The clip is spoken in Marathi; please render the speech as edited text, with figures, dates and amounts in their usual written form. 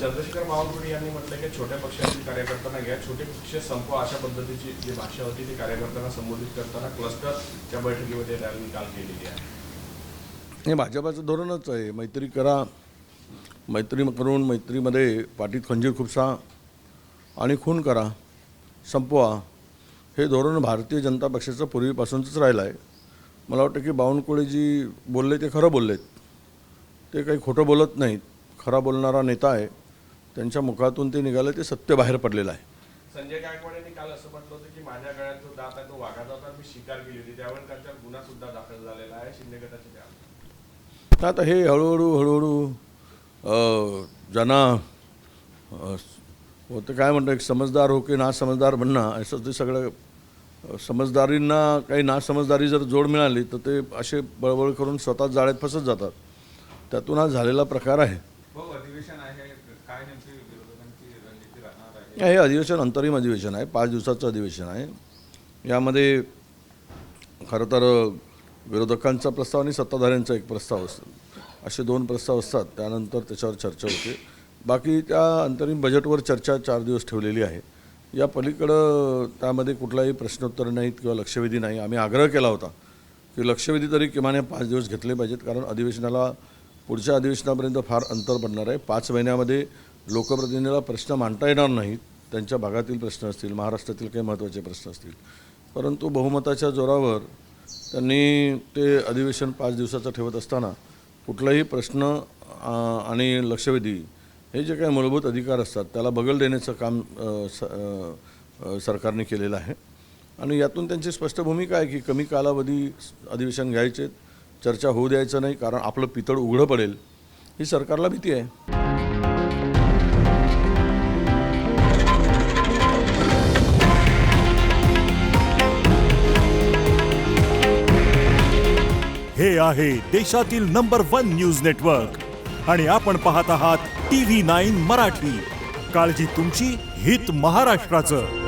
चंद्रशेखर बावनकुळे यांनी म्हटलं की छोट्या पक्षातील कार्यकर्त्यांना घ्या, छोटे पक्ष संपवा, अशा पद्धतीची जी भाषा होती ती कार्यकर्त्यांना संबोधित करताना क्लस्टरच्या बैठकीमध्ये त्यांनी काल केलेली आहे. हे भाजपाचं धोरणच आहे, मैत्री करा, मैत्री करून मैत्रीमध्ये पाठीत खंजीर खुपसा आणि खून करा, संपवा, हे धोरण भारतीय जनता पक्षाचं पूर्वीपासूनच राहिलं आहे. मला वाटतं की बावनकुळेजी बोलले ते खरं बोललेत, ते काही खोटं बोलत नाहीत, खरा बोलणारा नेता आहे. त्यांच्या मुखातून ते निघालं ते सत्य बाहेर पडलेलं आहे. संजय गायकवाड यांनी काल असं म्हटलं होतं की माझ्या गळ्यात जो दात आहे तो वाघाचा होता, मी शिकार केली होती, त्यावर त्यांच्यावर गुन्हा सुद्धा दाखल झालेला आहे शिंदे गटाचे. तर आता हे हळूहळू ज्यांना होतं काय म्हणतं, एक समजदार हो की ना समजदार बनणं, असं ते सगळं. समजदारींना काही नासमजदारी जर जोड मिळाली तर ते असे बळबळ करून स्वतः जाळ्यात फसत जातात. त्यातून हा झालेला प्रकार आहे. हे अधिवेशन अंतरिम अधिवेशन आहे, 5 दिवसाचं अधिवेशन आहे. यामध्ये खरं तर विरोधकांचा प्रस्ताव आणि सत्ताधाऱ्यांचा एक प्रस्ताव असतो, असे 2 प्रस्ताव असतात. त्यानंतर त्याच्यावर चर्चा होते. बाकी त्या अंतरिम बजेटवर चर्चा 4 दिवस ठेवलेली आहे. या पलीकडं त्यामध्ये कुठलाही प्रश्नोत्तर नाहीत किंवा लक्षवेधी नाही. आम्ही आग्रह केला होता की लक्षवेधी तरी किमान 5 दिवस घेतले पाहिजेत, कारण अधिवेशनाला पुढच्या अधिवेशनापर्यंत फार अंतर पडणार आहे. 5 महिन्यामध्ये लोकप्रतिनिधीला प्रश्न मांडता येणार नाहीत. त्यांच्या भागातील प्रश्न असतील, महाराष्ट्रातील काही महत्त्वाचे प्रश्न असतील, परंतु बहुमताच्या जोरावर त्यांनी ते अधिवेशन 5 दिवसाचं ठेवत असताना कुठलाही प्रश्न आणि लक्षवेधी हे जे काही मूलभूत अधिकार असतात त्याला बगल देण्याचं काम सरकारने केलेलं आहे. आणि यातून त्यांची स्पष्ट भूमिका आहे की कमी कालावधी अधिवेशन घ्यायचे, चर्चा होऊ द्यायचं नाही, कारण आपलं पितळ उघडं पडेल, ही सरकारला भीती आहे. हे आहे देशातील नंबर 1 न्यूज नेटवर्क आणि आपण पाहत आहात TV9 मराठी. काळजी तुमची, हित महाराष्ट्राचं.